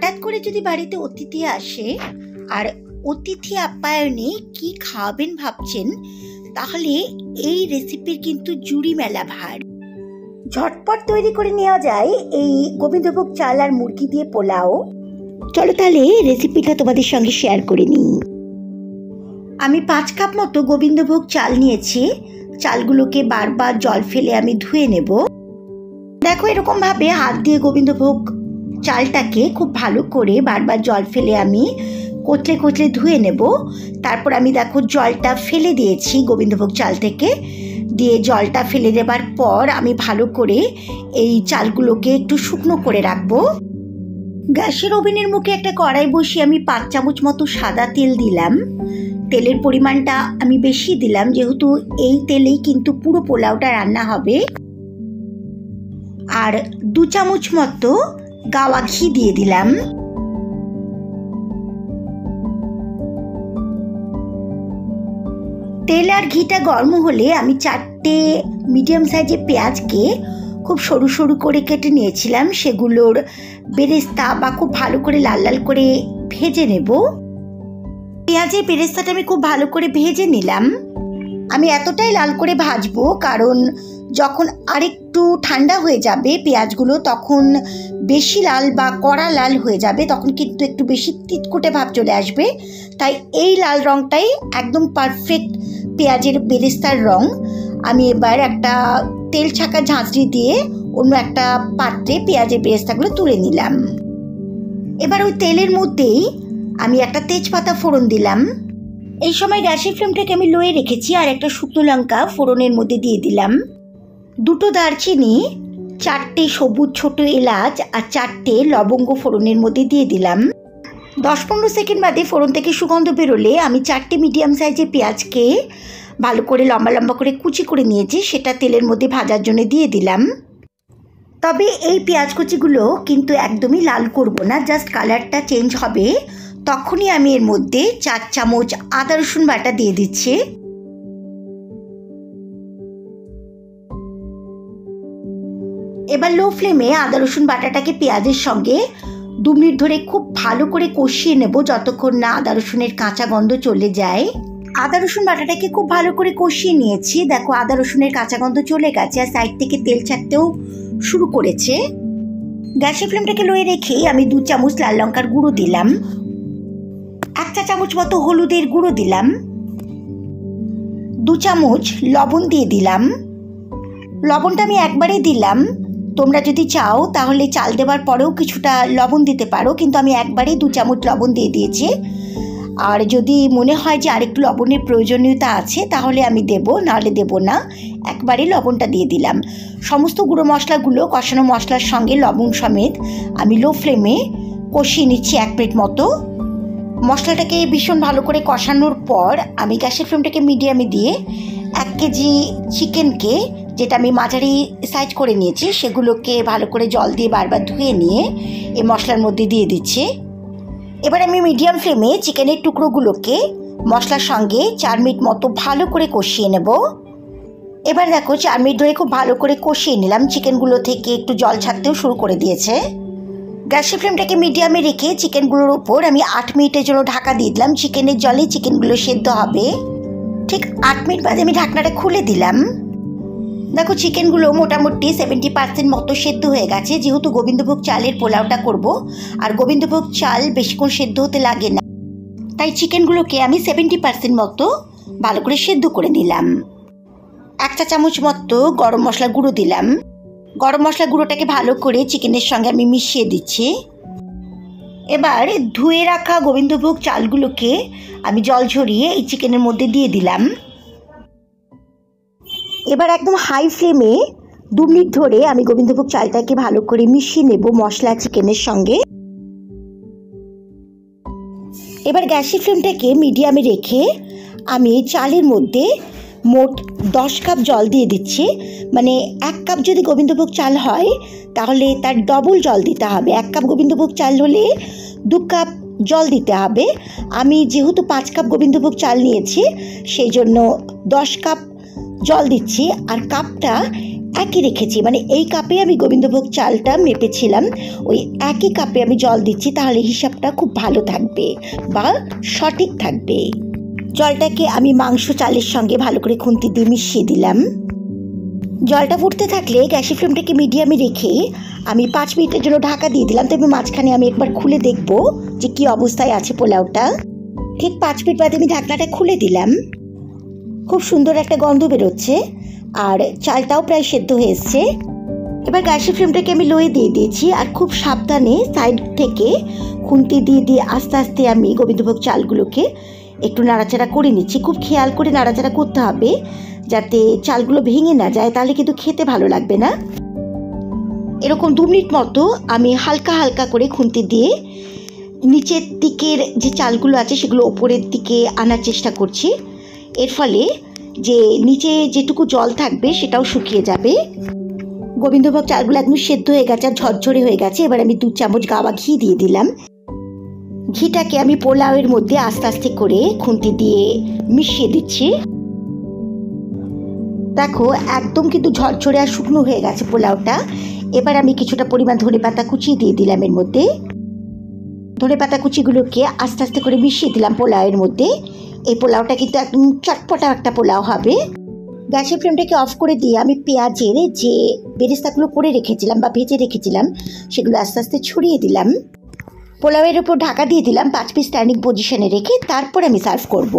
হঠাৎ করে যদি বাড়িতে অতিথি আসে আর অতিথি আপ্যায়নে কি খাওয়াবেন ভাবছেন, তাহলে এই রেসিপির কিন্তু জুড়ি মেলা ভার। ঝটপট তৈরি করে নেওয়া যায় এই গোবিন্দভোগ চাল আর মুরগি দিয়ে পোলাও। চলো তাহলে রেসিপিটা তোমাদের সঙ্গে শেয়ার করে নিই। আমি 5 কাপ মতো গোবিন্দভোগ চাল নিয়েছি। চালগুলোকে বারবার জল ফেলে আমি ধুয়ে নেব। দেখো, এরকমভাবে হাত দিয়ে গোবিন্দভোগ চালটাকে খুব ভালো করে বারবার জল ফেলে আমি কচলে কচলে ধুয়ে নেব। তারপর আমি দেখো জলটা ফেলে দিয়েছি গোবিন্দভোগ চাল থেকে। দিয়ে জলটা ফেলে দেবার পর আমি ভালো করে এই চালগুলোকে একটু শুকনো করে রাখবো। গ্যাসের ওভেনের মুখে একটা কড়াই বসিয়ে আমি 5 চামচ মতো সাদা তেল দিলাম। তেলের পরিমাণটা আমি বেশি দিলাম, যেহেতু এই তেলেই কিন্তু পুরো পোলাওটা রান্না হবে। আর 2 চামচ মতো গাওয়া ঘি দিয়ে দিলাম। তেল আর ঘিটা গরম হলে আমি 4টে মিডিয়াম সাইজের পেঁয়াজকে খুব সরু সরু করে কেটে নিয়েছিলাম, সেগুলোর বেরেস্তা বা খুব ভালো করে লাল লাল করে ভেজে নেব। পেঁয়াজের বেরেস্তাটা আমি খুব ভালো করে ভেজে নিলাম। আমি এতটাই লাল করে ভাজবো কারণ যখন আরেকটু ঠান্ডা হয়ে যাবে পেঁয়াজগুলো, তখন বেশি লাল বা কড়া লাল হয়ে যাবে, তখন কিন্তু একটু বেশি তিতকুটে ভাব চলে আসবে। তাই এই লাল রঙটাই একদম পারফেক্ট পেঁয়াজের বেরেস্তার রং। আমি এবার একটা তেল ছাঁকা ঝাঁঝরি দিয়ে অন্য একটা পাত্রে পেঁয়াজের বেরেস্তাগুলো তুলে নিলাম। এবার ওই তেলের মধ্যেই আমি একটা তেজপাতা ফোড়ন দিলাম। এই সময় গ্যাসের ফ্লেমটাকে আমি লোয়ে রেখেছি আর একটা শুকনো লঙ্কা ফোড়নের মধ্যে দিয়ে দিলাম। 2টো দারচিনি, 4টে সবুজ ছোট এলাচ আর 4টে লবঙ্গ ফোড়নের মধ্যে দিয়ে দিলাম। 10-15 সেকেন্ড বাদে ফোড়ন থেকে সুগন্ধ বেরোলে আমি 4টে মিডিয়াম সাইজের পেঁয়াজকে ভালো করে লম্বা লম্বা করে কুচি করে নিয়েছি, সেটা তেলের মধ্যে ভাজার জন্য দিয়ে দিলাম। তবে এই পেঁয়াজ কুচিগুলো কিন্তু একদমই লাল করব না, জাস্ট কালারটা চেঞ্জ হবে। তখনই আমি এর মধ্যে 4 চামচ আদা রসুন বাটা দিয়ে দিচ্ছি। এবার লো ফ্লেমে আদা রসুন বাটাটাকে পেঁয়াজের সঙ্গে 2 মিনিট ধরে খুব ভালো করে কষিয়ে নেব, যতক্ষণ না আদা রসুনের কাঁচা গন্ধ চলে যায়। আদা রসুন বাটাটাকে খুব ভালো করে কষিয়ে নিয়েছি। দেখো আদা রসুনের কাঁচা গন্ধ চলে গেছে আর সাইড থেকে তেল ছাড়তেও শুরু করেছে। গ্যাসের ফ্লেমটাকে লোয়ে রেখেই আমি 2 চামচ লাল লঙ্কার গুঁড়ো দিলাম, 1 চা চামচ মতো হলুদের গুঁড়ো দিলাম, 2 চামচ লবণ দিয়ে দিলাম। লবণটা আমি একবারে দিলাম, তোমরা যদি চাও তাহলে চাল দেওয়ার পরেও কিছুটা লবণ দিতে পারো, কিন্তু আমি একবারেই 2 চামচ লবণ দিয়ে দিয়েছি। আর যদি মনে হয় যে আরেকটু লবণের প্রয়োজনীয়তা আছে তাহলে আমি দেব, নাহলে দেব না। একবারে লবণটা দিয়ে দিলাম। সমস্ত গুঁড়ো মশলাগুলো কষানো মশলার সঙ্গে লবণ সমেত আমি লো ফ্লেমে কষিয়ে নিচ্ছি 1 মিনিট মতো। মশলাটাকে ভীষণ ভালো করে কষানোর পর আমি গ্যাসের ফ্লেমটাকে মিডিয়ামে দিয়ে 1 কেজি চিকেনকে, যেটা আমি মাঝারি সাইজ করে নিয়েছি, সেগুলোকে ভালো করে জল দিয়ে বারবার ধুয়ে নিয়ে এই মশলার মধ্যে দিয়ে দিচ্ছি। এবার আমি মিডিয়াম ফ্লেমে চিকেনের টুকরোগুলোকে মশলার সঙ্গে 4 মিনিট মতো ভালো করে কষিয়ে নেব। এবার দেখো 4 মিনিট ধরে খুব ভালো করে কষিয়ে নিলাম। চিকেনগুলো থেকে একটু জল ছাড়তেও শুরু করে দিয়েছে। গ্যাসের ফ্লেমটাকে মিডিয়ামে রেখে চিকেনগুলোর উপর আমি 8 মিনিটের জন্য ঢাকা দিয়ে দিলাম। চিকেনের জলে চিকেনগুলো সেদ্ধ হবে। ঠিক 8 মিনিট বাদে আমি ঢাকনাটা খুলে দিলাম। দেখো চিকেনগুলো মোটামুটি 70% মতো সেদ্ধ হয়ে গেছে। যেহেতু গোবিন্দভোগ চালের পোলাওটা করব আর গোবিন্দভোগ চাল বেশিক্ষণ সেদ্ধ হতে লাগে না, তাই চিকেনগুলোকে আমি 70% মতো ভালো করে সেদ্ধ করে নিলাম। 1 চা চামচ মতো গরম মশলা গুঁড়ো দিলাম। গরম মশলা গুঁড়োটাকে ভালো করে চিকেনের সঙ্গে আমি মিশিয়ে দিচ্ছি। এবার ধুয়ে রাখা গোবিন্দভোগ চালগুলোকে আমি জল ঝরিয়ে এই চিকেনের মধ্যে দিয়ে দিলাম। এবার একদম হাই ফ্লেমে 2 মিনিট ধরে আমি গোবিন্দভোগ চালটাকে ভালো করে মিশিয়ে নেব মশলা চিকেনের সঙ্গে। এবার গ্যাসের ফ্লেমটাকে মিডিয়ামে রেখে আমি এই চালের মধ্যে মোট 10 কাপ জল দিয়ে দিচ্ছি। মানে 1 কাপ যদি গোবিন্দভোগ চাল হয় তাহলে তার ডবল জল দিতে হবে। 1 কাপ গোবিন্দভোগ চাল হলে 2 কাপ জল দিতে হবে। আমি যেহেতু 5 কাপ গোবিন্দভোগ চাল নিয়েছি সেই জন্য 10 কাপ জল দিচ্ছি। আর কাপটা একই রেখেছি, মানে এই কাপে আমি গোবিন্দভোগ চালটা মেপেছিলাম, ওই একই কাপে আমি জল দিচ্ছি, তাহলে হিসাবটা খুব ভালো থাকবে বা সঠিক থাকবে। জলটাকে আমি মাংস চালের সঙ্গে ভালো করে খুন্তি দিয়ে মিশিয়ে দিলাম। জলটা ফুটতে থাকলে গ্যাসের ফ্লেমটাকে মিডিয়ামে রেখে আমি 5 মিনিটের জন্য ঢাকা দিয়ে দিলাম। তবে মাঝখানে আমি একবার খুলে দেখব যে কী অবস্থায় আছে পোলাওটা। ঠিক 5 মিনিট বাদে আমি ঢাকনাটা খুলে দিলাম। খুব সুন্দর একটা গন্ধ বেরোচ্ছে আর চালটাও প্রায় সেদ্ধ হয়ে এসছে। এবার গ্যাসের ফ্লেমটাকে আমি লোয়ে দিয়ে দিয়েছি আর খুব সাবধানে সাইড থেকে খুন্তি দিয়ে দিয়ে আস্তে আস্তে আমি গোবিন্দভোগ চালগুলোকে একটু নাড়াচাড়া করে নিচ্ছি। খুব খেয়াল করে নাড়াচাড়া করতে হবে যাতে চালগুলো ভেঙে না যায়, তাহলে কিন্তু খেতে ভালো লাগবে না। এরকম 2 মিনিট মতো আমি হালকা হালকা করে খুন্তি দিয়ে নিচের দিকের যে চালগুলো আছে সেগুলো ওপরের দিকে আনার চেষ্টা করছি। এর ফলে যে নিচে যেটুকু জল থাকবে সেটাও শুকিয়ে যাবে। গোবিন্দভোগ চালগুলো একদম সেদ্ধ হয়ে গেছে আর ঝরঝরে হয়ে গেছে। এবার আমি 2 চামচ গাওয়া ঘি দিয়ে দিলাম। ঘিটাকে আমি পোলাওয়ের মধ্যে আস্তে আস্তে করে খুন্তি দিয়ে মিশিয়ে দিচ্ছি। দেখো একদম কিন্তু ঝরঝরে আর শুকনো হয়ে গেছে পোলাওটা। এবার আমি কিছুটা পরিমাণ ধনেপাতা কুচি দিয়ে দিলাম এর মধ্যে। ধনেপাতা কুচিগুলোকে আস্তে আস্তে করে মিশিয়ে দিলাম পোলাওয়ের মধ্যে। এই পোলাওটা কিন্তু একদম চটপটা একটা পোলাও হবে। গ্যাসের ফ্লেমটাকে অফ করে দিয়ে আমি পেঁয়াজের যে বেরেস্তাগুলো করে রেখেছিলাম বা ভেজে রেখেছিলাম সেগুলো আস্তে আস্তে ছড়িয়ে দিলাম। পোলাওয়ের উপর ঢাকা দিয়ে দিলাম 5 মিনিট স্ট্যান্ডিং পজিশনে রেখে, তারপর আমি সার্ভ করব।